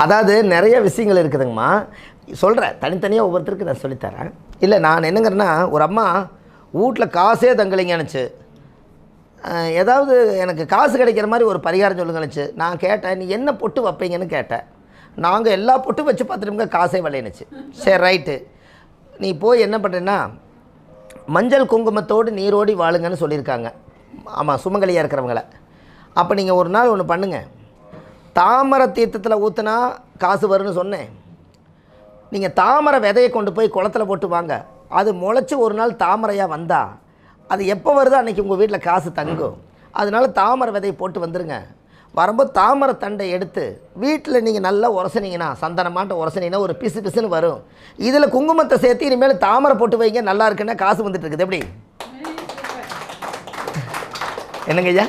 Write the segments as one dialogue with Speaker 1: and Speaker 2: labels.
Speaker 1: அதாவது நிறைய விஷயங்கள் இருக்குதுங்கம்மா. சொல்கிறேன், தனித்தனியாக ஒவ்வொருத்தருக்கு நான் சொல்லித்தரேன். இல்லை நான் என்னங்கிறேன்னா, ஒரு அம்மா வீட்டில் காசே தங்கலைங்கன்னுச்சு. ஏதாவது எனக்கு காசு கிடைக்கிற மாதிரி ஒரு பரிகாரம் சொல்லுங்கன்னுச்சு. நான் கேட்டேன், நீ என்ன பொட்டு வைப்பீங்கன்னு கேட்டேன். நாங்கள் எல்லா பொட்டும் வச்சு பார்த்துட்டோம்ங்க, காசே விளையணுச்சு. சரி ரைட்டு, நீ போய் என்ன பண்ணுறேன்னா மஞ்சள் குங்குமத்தோடு நீரோடி வாழுங்கன்னு சொல்லியிருக்காங்க. ஆமாம், சுமங்கலியாக இருக்கிறவங்கள. அப்போ நீங்கள் ஒரு நாள் ஒன்று பண்ணுங்கள், தாமரை தீர்த்தத்தில் ஊற்றுனா காசு வரும்னு சொன்னேன். நீங்கள் தாமரை விதையை கொண்டு போய் குளத்துல போட்டு வாங்க. அது முளைச்சி ஒரு நாள் தாமரையாக வந்தால் அது எப்போ வருதோ அன்றைக்கி உங்கள் வீட்டில் காசு தங்கும். அதனால தாமரை விதையை போட்டு வந்துடுங்க. வரும்போது தாமரை தண்டை எடுத்து வீட்டில் நீங்கள் நல்லா உரசினீங்கன்னா, சந்தனமாட்ட உரசினீங்கன்னா ஒரு பிசு பிசுன்னு வரும். இதில் குங்குமத்தை சேர்த்து இனிமேல் தாமரை போட்டு வைங்க, நல்லா இருக்குன்னா காசு வந்துட்டு இருக்குது. எப்படி என்னங்க ஐயா?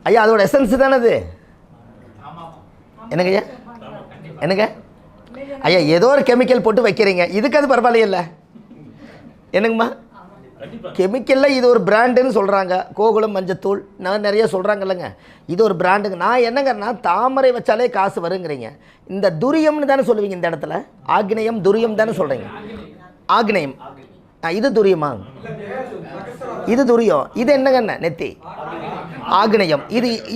Speaker 1: ஐயா அதோட எசன்ஸ் தானே அது. என்னங்க ஐயா? என்னங்க ஐயா? ஏதோ ஒரு கெமிக்கல் போட்டு வைக்கிறீங்க, இதுக்கு அது பரவாயில்லையில்ல. என்னங்கம்மா? கெமிக்கலில் இது ஒரு பிராண்டுன்னு சொல்கிறாங்க. கோகுலம் மஞ்சத்தூள் நான் நிறைய சொல்கிறாங்கல்லங்க, இது ஒரு பிராண்டுங்க. நான் என்னங்கன்னா தாமரை வச்சாலே காசு வருங்கிறீங்க. இந்த துரியம்னு தானே சொல்லுவீங்க இந்த இடத்துல. ஆக்னேயம் துரியம் தானே சொல்கிறீங்க. ஆக்னேயம் இது துரியமா? இது துரியம். இது என்னங்கண்ண? நெத்தி. ஆக்னேயம்.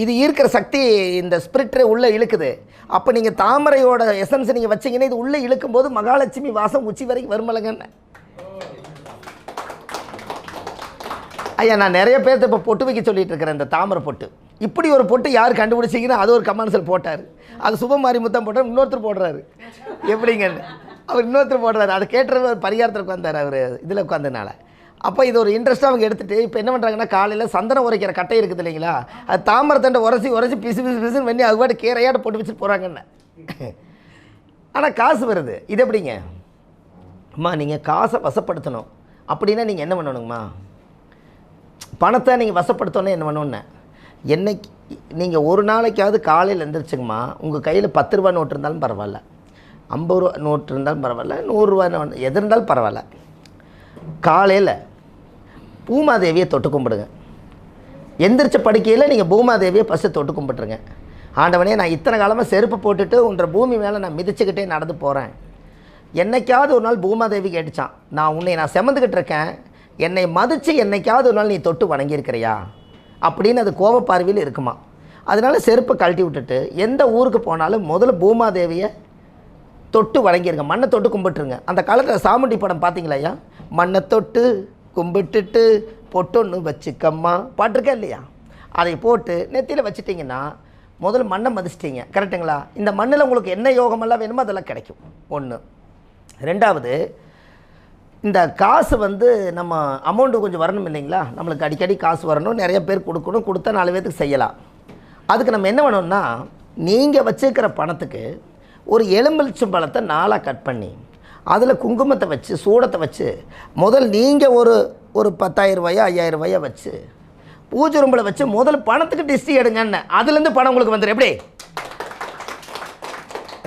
Speaker 1: இது ஈர்க்கிற சக்தி இந்த ஸ்பிரிட்டை உள்ளே இழுக்குது. அப்போ நீங்கள் தாமரையோட எசன்ஸ் நீங்கள் வச்சிங்கன்னா இது உள்ளே இழுக்கும்போது மகாலட்சுமி வாசம் உச்சி வரைக்கும் வருமலங்கண்ண. ஐயா நான் நிறைய பேர்த்து இப்போ பொட்டு வைக்க சொல்லிட்டு இருக்கிறேன். இந்த தாமரை பொட்டு, இப்படி ஒரு பொட்டு யார் கண்டுபிடிச்சிங்கன்னா அது ஒரு கமெண்ட்ஸில் போட்டார். அது சுபமாரி முத்தம் போட்டார், இன்னொருத்தர் போடுறாரு. எப்படிங்கன்னு அவர் இன்னொருத்தர் போடுறாரு. அதை கேட்டுறது பரிகாரத்தில் உட்காந்தார் அவர் இதில் உட்காந்ததுனால. அப்போ இது ஒரு இன்ட்ரெஸ்ட்டாக அவங்க எடுத்துகிட்டு இப்போ என்ன பண்ணுறாங்கன்னா, காலையில் சந்தனம் உரைக்கிற கட்டை இருக்குது இல்லைங்களா, அது தாமரை தண்டை உரசி பிசு பிசுன்னு பண்ணி அதுபாட்டு கீரையாட்ட போட்டு வச்சுட்டு போகிறாங்கன்னு. ஆனால் காசு வருது. இது எப்படிங்க அம்மா? நீங்கள் காசை வசப்படுத்தணும் அப்படின்னா நீங்கள் என்ன பண்ணணுங்கம்மா? பணத்தை நீங்கள் வசப்படுத்தணும் என்ன பண்ணணுன்னு, என்னைக்கு நீங்கள் ஒரு நாளைக்காவது காலையில் எழுந்திரிச்சுங்கம்மா, உங்கள் கையில் 10 ரூபா நோட்டு இருந்தாலும் பரவாயில்ல, 50 ரூபா நோட்டு இருந்தாலும் பரவாயில்ல, 100 ரூபா எது இருந்தாலும் பரவாயில்ல, காலையில் பூமாதேவியை தொட்டு கும்பிடுங்க. எந்திரிச்ச படுக்கையில் நீங்கள் பூமாதேவியை ஃபஸ்ட்டு தொட்டு கும்பிட்டுருங்க. ஆண்டவனே, நான் இத்தனை காலமாக செருப்பு போட்டுட்டு உன்ற பூமி மேலே நான் மிதிச்சுக்கிட்டே நடந்து போகிறேன். என்னைக்காவது ஒரு நாள் பூமாதேவி கேட்டுச்சான், நான் செமந்துக்கிட்டு இருக்கேன், என்னை மதித்து என்னைக்காவது ஒரு நாள் நீ தொட்டு வணங்கியிருக்கிறியா அப்படின்னு அது கோபப்பார்வையில் இருக்குமா. அதனால் செருப்பை கழட்டி விட்டுட்டு எந்த ஊருக்கு போனாலும் முதல்ல பூமாதேவியை தொட்டு வணங்கிருங்க, மண்ணை தொட்டு கும்பிட்டுருங்க. அந்த காலத்தில் சாமுண்டி படம் பார்த்தீங்களா ஐயா? மண்ணை தொட்டு கும்பிட்டுட்டு பொட்டொன்று வச்சுக்கம்மா பாட்டிருக்கா இல்லையா? அதை போட்டு நெத்தியில் வச்சுட்டிங்கன்னா முதல்ல மண்ணை மதிச்சிட்டிங்க. கரெக்டுங்களா? இந்த மண்ணில் உங்களுக்கு என்ன யோகமெல்லாம் வேணுமோ அதெல்லாம் கிடைக்கும். ஒன்று. ரெண்டாவது, இந்த காசு நம்ம அமௌண்ட்டு கொஞ்சம் வரணும் இல்லைங்களா? நம்மளுக்கு அடிக்கடி காசு வரணும், நிறைய பேர் கொடுக்கணும், கொடுத்தா 4 பேருக்கு செய்யலாம். அதுக்கு நம்ம என்ன பண்ணணும்னா, நீங்கள் வச்சுருக்கிற பணத்துக்கு ஒரு எலுமிச்சம் பழத்தை 4ஆக கட் பண்ணி அதில் குங்குமத்தை வச்சு சூடத்தை வச்சு முதல் நீங்கள் ஒரு 10,000 ரூபாயோ 5,000 ரூபாயோ வச்சு பூஜை ரூம்பில் வச்சு முதல் பணத்துக்கு டிஸ்டி எடுங்கன்னு, அதுலேருந்து பணம் உங்களுக்கு வந்துடும். எப்படி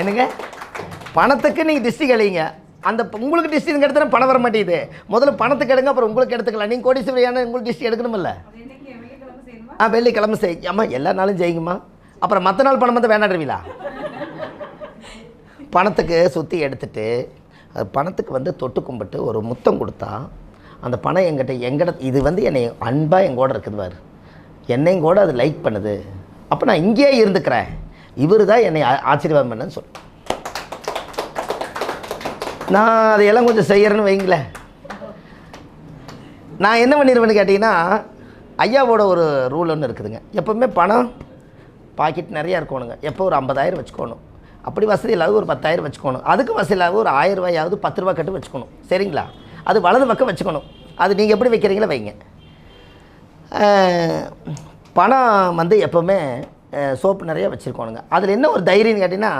Speaker 1: என்னங்க? பணத்துக்கு நீங்கள் டிஸ்டி கழிங்க, அந்த உங்களுக்கு டிஸ்டி எடுத்துனா பணம் வர மாட்டேங்குது. முதல்ல பணத்துக்கு எடுங்க, அப்புறம் உங்களுக்கு எடுத்துக்கலாம். நீங்கள் கோடீஸ்வரியான உங்களுக்கு டிஸ்டி எடுக்கணுமில்ல. வெள்ளிக்கிழமை செய். ஆமாம், எல்லா நாளும் செய்யுங்கம்மா. அப்புறம் மற்ற நாள் பணம் வந்து வேணாடுவீங்களா? பணத்துக்கு சுற்றி எடுத்துட்டு அது பணத்துக்கு தொட்டு கும்பிட்டு ஒரு முத்தம் கொடுத்தா அந்த பணம் எங்கிட்ட இது என்னை அன்பாக எங்கூட இருக்குதுவார், என்னையும் கூட அது லைக் பண்ணுது. அப்போ நான் இங்கேயே இருந்துக்கிறேன், இவர் தான் என்னை ஆச்சரியம் பண்ணன்னு சொல்லு. நான் அதையெல்லாம் கொஞ்சம் செய்கிறேன்னு வைங்களேன். நான் என்ன பண்ணிடுவேன்னு கேட்டிங்கன்னா, ஐயாவோட ஒரு ரூல் ஒன்று இருக்குதுங்க. எப்போவுமே பணம் பாக்கெட் நிறையா இருக்கணுங்க. எப்போ ஒரு 50,000 வச்சுக்கணும். அப்படி வசதி இல்லாத ஒரு 10,000 வச்சுக்கணும். அதுக்கு வசதி இல்லாத ஒரு 1000 ரூபாயாவது 10 ரூபா கட்டு வச்சுக்கணும். சரிங்களா? அது வலது பக்கம் வச்சுக்கணும். அது நீங்கள் எப்படி வைக்கிறீங்களோ வைங்க. பணம் எப்போவுமே சோப்பு நிறையா வச்சுருக்கணுங்க. அதில் என்ன ஒரு தைரியம்னு கேட்டிங்கன்னா,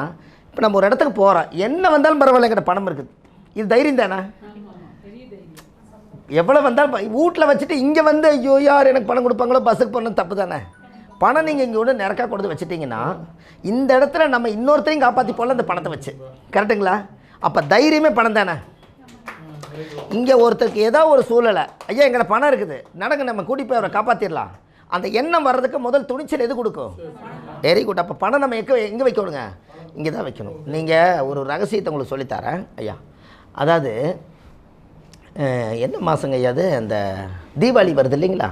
Speaker 1: இப்போ நம்ம ஒரு இடத்துக்கு போகிறோம், என்ன வந்தாலும் பரவாயில்ல, என்கிட்ட பணம் இருக்குது, இது தைரியம் தானே? எவ்வளோ வந்தாலும் வீட்டில் வச்சுட்டு இங்கே ஐயோ யார் எனக்கு பணம் கொடுப்பாங்களோ பஸ்ஸுக்கு போகணும், தப்பு தானே? பணம் நீங்கள் இங்கே ஒன்று நிறக்கா கொடுத்து வச்சுட்டிங்கன்னா இந்த இடத்துல நம்ம இன்னொருத்தரையும் காப்பாற்றி போடலாம் அந்த பணத்தை வச்சு. கரெக்டுங்களா? அப்போ தைரியமே பணம் தானே. இங்கே ஒருத்தருக்கு ஏதோ ஒரு சூழலை, ஐயா எங்களை பணம் இருக்குது நடங்க நம்ம கூட்டி போய் அவரை காப்பாற்றிடலாம், அந்த எண்ணம் வர்றதுக்கு முதல் துணிச்சல் எது கொடுக்கும்? Very good. அப்போ பணம் நம்ம எங்கே வைக்கணுங்க? இங்கே தான் வைக்கணும். நீங்கள் ஒரு ரகசியத்தை உங்களுக்கு சொல்லித்தரேன் ஐயா. அதாவது என்ன மாதங்க ஐயா அது, அந்த தீபாவளி வருது இல்லைங்களா,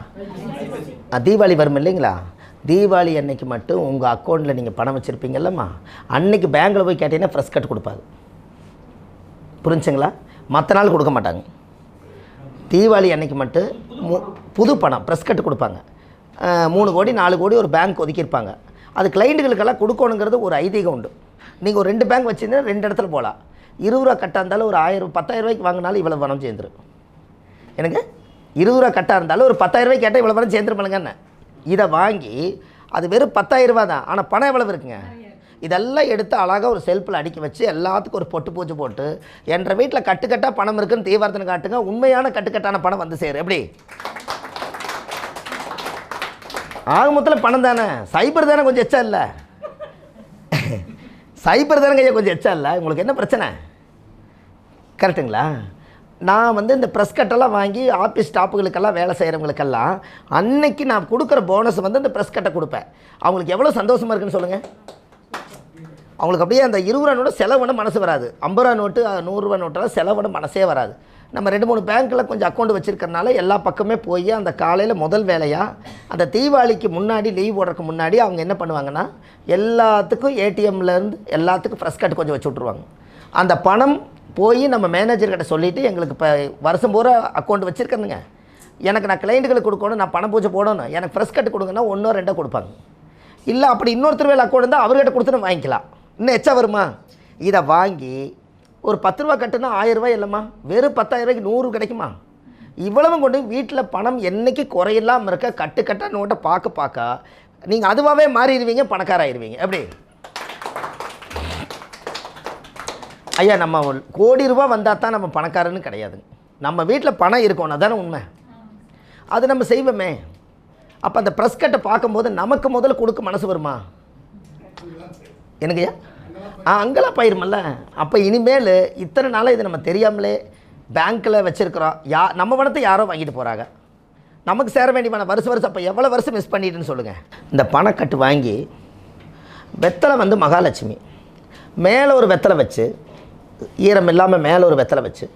Speaker 1: தீபாவளி வரும் இல்லைங்களா, தீபாவளி அன்னைக்கு மட்டும் உங்கள் அக்கௌண்ட்டில் நீங்கள் பணம் வச்சுருப்பீங்கல்லம்மா, அன்னைக்கு பேங்க்கில் போய் கேட்டிங்கன்னா ஃப்ரெஷ் கட் கொடுப்பாங்க. புரிஞ்சுங்களா? மற்ற நாள் கொடுக்க மாட்டாங்க. தீபாவளி அன்னைக்கு மட்டும் புது பணம் ப்ரெஸ் கட்டு கொடுப்பாங்க. 3 கோடி 4 கோடி ஒரு பேங்க் ஒதுக்கியிருப்பாங்க. அது கிளைண்ட்டுகளுக்கெல்லாம் கொடுக்கணுங்கிறது ஒரு ஐதீகம் உண்டு. நீங்கள் ஒரு 2 பேங்க் வச்சுருந்தா 2 இடத்துல போகலாம். 20 ரூபா கட்டாக இருந்தாலும் ஒரு 1000 ரூபாய்க்கு வாங்கினாலும் இவ்வளோ பணம் சேர்ந்துடும். எனக்கு 20 ரூபா கட்டாக இருந்தாலும் ஒரு 10,000 ரூபாய்க்கு கேட்டால் இவ்வளோ பணம் சேர்ந்துருப்பானுங்கன்னு. இதை வாங்கி அது வெறும் 10,000 ரூபா தான், ஆனால் பணம் எவ்வளவு இருக்குங்க. இதெல்லாம் எடுத்து அழகாக ஒரு செல்ஃபில் அடுக்கி வச்சு எல்லாத்துக்கும் ஒரு பொட்டு பூச்சி போட்டு என்ற வீட்டில் கட்டுக்கட்டாக பணம் இருக்குன்னு தீவார்த்தனை காட்டுங்க. உண்மையான கட்டுக்கட்டான பணம் வந்து சேரும். எப்படி ஆக மொத்தத்தில் பணம் தானே, சைபர் தானே கொஞ்சம் எச்சா இல்லை, சைபர் தானே கையா கொஞ்சம் எச்சா இல்லை. உங்களுக்கு என்ன பிரச்சனை? கரெக்டுங்களா? நான் வந்து இந்த ப்ரெஸ் கட்டெல்லாம் வாங்கி ஆஃபீஸ் ஸ்டாஃபுகளுக்கெல்லாம் வேலை செய்கிறவங்களுக்கெல்லாம் அன்னைக்கு நான் கொடுக்குற போனஸ் வந்து இந்த ப்ரெஸ் கட்டை கொடுப்பேன். அவங்களுக்கு எவ்வளோ சந்தோஷமாக இருக்குன்னு சொல்லுங்கள். அவங்களுக்கு அப்படியே அந்த 20 ரூபா நோட்டு செலவுன்னு மனசு வராது, 50 ரூபா நோட்டு 100 ரூபா நோட்டெல்லாம் செலவுன்னு மனசே வராது. நம்ம 2-3 பேங்க்கில் கொஞ்சம் அக்கௌண்ட் வச்சுருக்கறனால எல்லா பக்கமே போய் அந்த காலையில் முதல் வேலையாக அந்த தீபாவளிக்கு முன்னாடி லீவ் போடுறதுக்கு முன்னாடி அவங்க என்ன பண்ணுவாங்கன்னா எல்லாத்துக்கும் ஏடிஎம்லேருந்து எல்லாத்துக்கும் ஃப்ரெஷ் கட்டு கொஞ்சம் வச்சு விட்ருவாங்க. அந்த பணம் போய் நம்ம மேனேஜர்கிட்ட சொல்லிவிட்டு எங்களுக்கு இப்போ வருஷம் பூரா அக்கௌண்ட் வச்சுருக்கேனுங்க, எனக்கு நான் கிளைண்ட்டுகளுக்கு கொடுக்கணும், நான் பணம் பூஜை போடணும், எனக்கு ஃப்ரெஷ் கட்டு கொடுங்கன்னா 1 2 கொடுப்பாங்க. இல்லை அப்படி இன்னொருத்தர் வேலை அக்கௌண்ட் இருந்தால் அவர்கிட்ட கொடுத்து வாங்கிக்கலாம், இன்னும் எச்சா வருமா. இதை வாங்கி ஒரு 10 ரூபா கட்டுனா 1000 ரூபாய் இல்லைம்மா, வெறும் 10,000 ரூபாய்க்கு 100 கிடைக்குமா. இவ்வளவும் கொண்டு வீட்டில் பணம் என்றைக்கு குறையில்லாமல் இருக்க கட்டுக்கட்டாக நோட்டை பார்க்க நீங்கள் அதுவாகவே மாறிடுவீங்க, பணக்காராயிருவீங்க. எப்படி ஐயா, நம்ம கோடி ரூபா வந்தால் தான் நம்ம பணக்காரன்னு கிடையாதுங்க. நம்ம வீட்டில் பணம் இருக்கணும், அதானே உண்மை. அது நம்ம செய்வோமே. அப்போ அந்த ப்ரெஸ் கட்டை பார்க்கும்போது நமக்கு முதல்ல கொடுக்க மனசு வருமா? எனக்குய்யா அங்கெல்லாம் பயிருமல்ல. அப்போ இனிமேல் இத்தனை நாளாக இது நம்ம தெரியாமலே பேங்க்கில் வச்சுருக்குறோம். நம்ம பணத்தை யாரோ வாங்கிட்டு போகிறாங்க, நமக்கு சேர வேண்டிய பணம் வருஷம் அப்போ எவ்வளோ வருஷம் மிஸ் பண்ணிட்டுன்னு சொல்லுங்கள். இந்த பணக்கட்டு வாங்கி வெத்தலை வந்து மகாலட்சுமி மேலே ஒரு வெத்தலை வச்சு, ஈரம் இல்லாமல் மேலே ஒரு வெத்தலை வச்சு,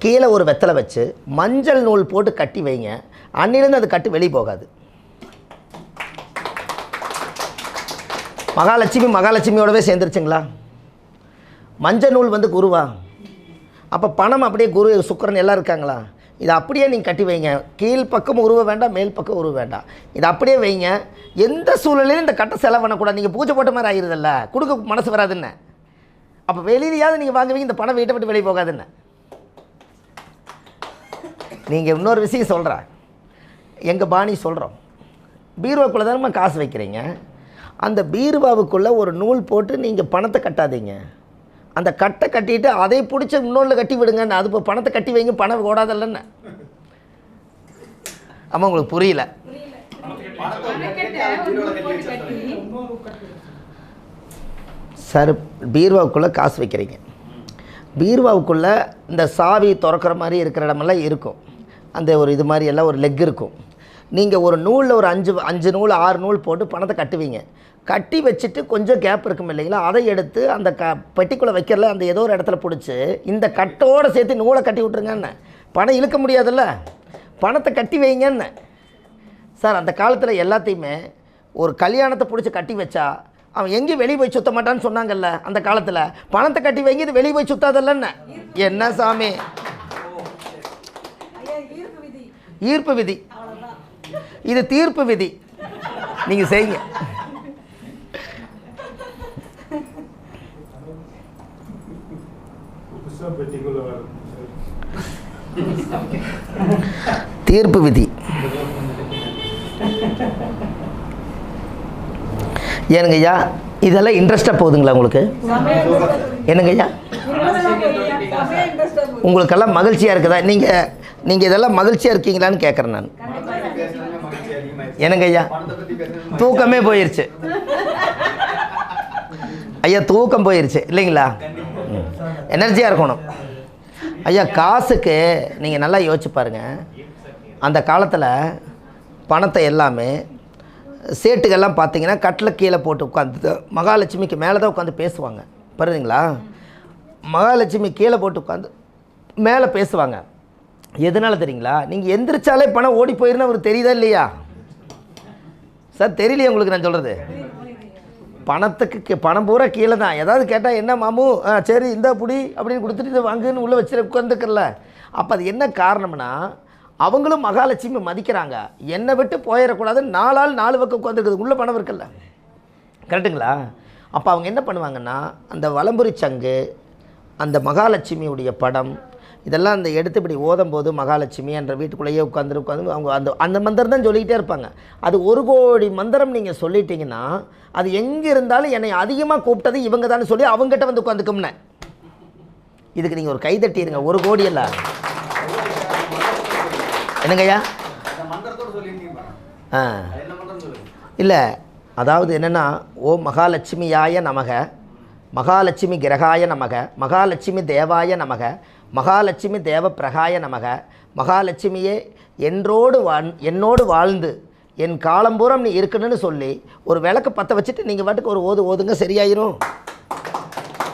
Speaker 1: கீழே ஒரு வெத்தலை வச்சு மஞ்சள் நூல் போட்டு கட்டி வைங்க. அன்னிலேருந்து அது கட்டு வெளியே போகாது. மகாலட்சுமியோடவே சேர்ந்துருச்சுங்களா? மஞ்சள் நூல் வந்து குருவா? அப்போ பணம் அப்படியே குரு சுக்கிரன் எல்லாம் இருக்காங்களா? இதை அப்படியே நீங்கள் கட்டி வைங்க. கீழ் பக்கம் உருவ வேண்டாம், மேல் பக்கம் உருவ வேண்டாம், இதை அப்படியே வைங்க. எந்த சூழ்நிலையும் இந்த கட்டை செலவு பண்ணக்கூடாது. நீங்கள் பூஜை போட்ட மாதிரி ஆகிருதில்ல, கொடுக்க மனசு வராதுன்னு. அப்போ வெளியிலையாவது நீங்கள் வாங்குவீங்க, இந்த பணம் வீட்டை விட்டு வெளியே போகாதுன்னு. நீங்கள் இன்னொரு விஷயம் சொல்கிறேன், எங்கள் பாணி சொல்கிறோம், பீரோக்குள்ளே தானே காசு வைக்கிறீங்க. அந்த பீருவாவுக்குள்ளே ஒரு நூல் போட்டு நீங்கள் பணத்தை கட்டாதீங்க. அந்த கட்டை கட்டிட்டு அதை பிடிச்ச இன்னொன்று கட்டி விடுங்கன்னு. அது இப்போ பணத்தை கட்டி வைங்க, பணம் ஓடாதல்லன்னு. ஆமாம், உங்களுக்கு புரியல. சார், பீருவாவுக்குள்ளே காசு வைக்கிறீங்க, பீருவாவுக்குள்ளே இந்த சாவி திறக்கிற மாதிரி இருக்கிற இடமெல்லாம் இருக்கும். அந்த ஒரு இது மாதிரி எல்லாம் ஒரு லெக் இருக்கும். நீங்கள் ஒரு நூலில் ஒரு 5 நூல் 6 நூல் போட்டு பணத்தை கட்டுவீங்க. கட்டி வச்சுட்டு கொஞ்சம் கேப் இருக்கும் இல்லைங்களா, அதை எடுத்து அந்த பெட்டிக்குள்ளே வைக்கிறல அந்த ஏதோ ஒரு இடத்துல பிடிச்சி இந்த கட்டோடு சேர்த்து நூலை கட்டி விட்ருங்கன்னு. பணம் இழுக்க முடியாதுல்ல, பணத்தை கட்டி வைங்கன்னு. சார், அந்த காலத்தில் எல்லாத்தையுமே ஒரு கல்யாணத்தை பிடிச்சி கட்டி வச்சா அவன் எங்கேயும் வெளியே போய் சுற்ற மாட்டான்னு சொன்னாங்கல்ல அந்த காலத்தில். பணத்தை கட்டி வைங்க, இது வெளியே போய் சுற்றாதல்லன்னு. என்ன சாமி, ஈர்ப்பு விதி, இது தீர்ப்பு விதி. நீங்கள் செய்யுங்க. தீர்ப்பு விதி ஏனுங்கய்யா, இதெல்லாம் இன்ட்ரெஸ்டாக போகுதுங்களா உங்களுக்கு? என்னங்கய்யா, உங்களுக்கெல்லாம் மகிழ்ச்சியாக இருக்குதா? நீங்கள் இதெல்லாம் மகிழ்ச்சியாக இருக்கீங்களான்னு கேட்குறேன் நான். என்னங்கய்யா, தூக்கமே போயிடுச்சு ஐயா, தூக்கம் போயிடுச்சு இல்லைங்களா? எனர்ஜியாக இருக்கணும் ஐயா. காசுக்கு நீங்கள் நல்லா யோசிச்சு பாருங்கள். அந்த காலத்தில் பணத்தை எல்லாமே சேட்டுகள்லாம் பார்த்தீங்கன்னா கட்டில் கீழே போட்டு உட்காந்து மகாலட்சுமிக்கு மேலே தான் உட்காந்து பேசுவாங்க. புரியுதுங்களா? மகாலட்சுமி கீழே போட்டு உட்காந்து மேலே பேசுவாங்க. எதனால தெரியுங்களா? நீங்கள் எந்திரிச்சாலே பணம் ஓடி போயிருந்தா அவருக்கு தெரியுதா இல்லையா சார்? தெரியலையே உங்களுக்கு நான் சொல்கிறது. பணத்துக்கு பணம் பூரா கீழே தான். ஏதாவது கேட்டால் என்ன மாமு, சரி இந்த புடி அப்படின்னு கொடுத்துட்டு இதை வாங்குன்னு உள்ளே வச்சு உட்காந்துக்கல. அப்போ அது என்ன காரணம்னா, அவங்களும் மகாலட்சுமி மதிக்கிறாங்க. என்னை விட்டு போயிடக்கூடாது, 4 ஆள் 4 பக்கம் உட்காந்துருக்குது, உள்ளே பணம் இருக்குல்ல. கரெக்டுங்களா? அப்போ அவங்க என்ன பண்ணுவாங்கன்னா, அந்த வலம்புரி சங்கு, அந்த மகாலட்சுமியுடைய படம், இதெல்லாம் அந்த எடுத்து இப்படி ஓதும்போது மகாலட்சுமி என்ற வீட்டுக்குள்ளேயே உட்காந்து அவங்க அந்த மந்திரம் தான் சொல்லிக்கிட்டே இருப்பாங்க. அது 1 கோடி மந்திரம் நீங்கள் சொல்லிட்டீங்கன்னா, அது எங்கே இருந்தாலும் என்னை அதிகமாக கூப்பிட்டது இவங்க தானே சொல்லி அவங்ககிட்ட வந்து உட்காந்துக்கும்னே. இதுக்கு நீங்கள் ஒரு கை தட்டிடுங்க. 1 கோடி அல்ல. என்னங்கய்யா? இல்லை, அதாவது என்னென்னா, ஓ மகாலட்சுமியாய நமக, மகாலட்சுமி கிரகாய நமக, மகாலட்சுமி தேவாய நமக, மகாலட்சுமி தேவ பிரகாய நமக, மகாலட்சுமியே என்னோடு வாழ்ந்து என் காலம்பூரம் நீ இருக்கணும்னு சொல்லி ஒரு விளக்கு பற்ற வச்சுட்டு நீங்கள் பாட்டுக்கு ஒரு ஓதுங்க, சரியாயிரும்.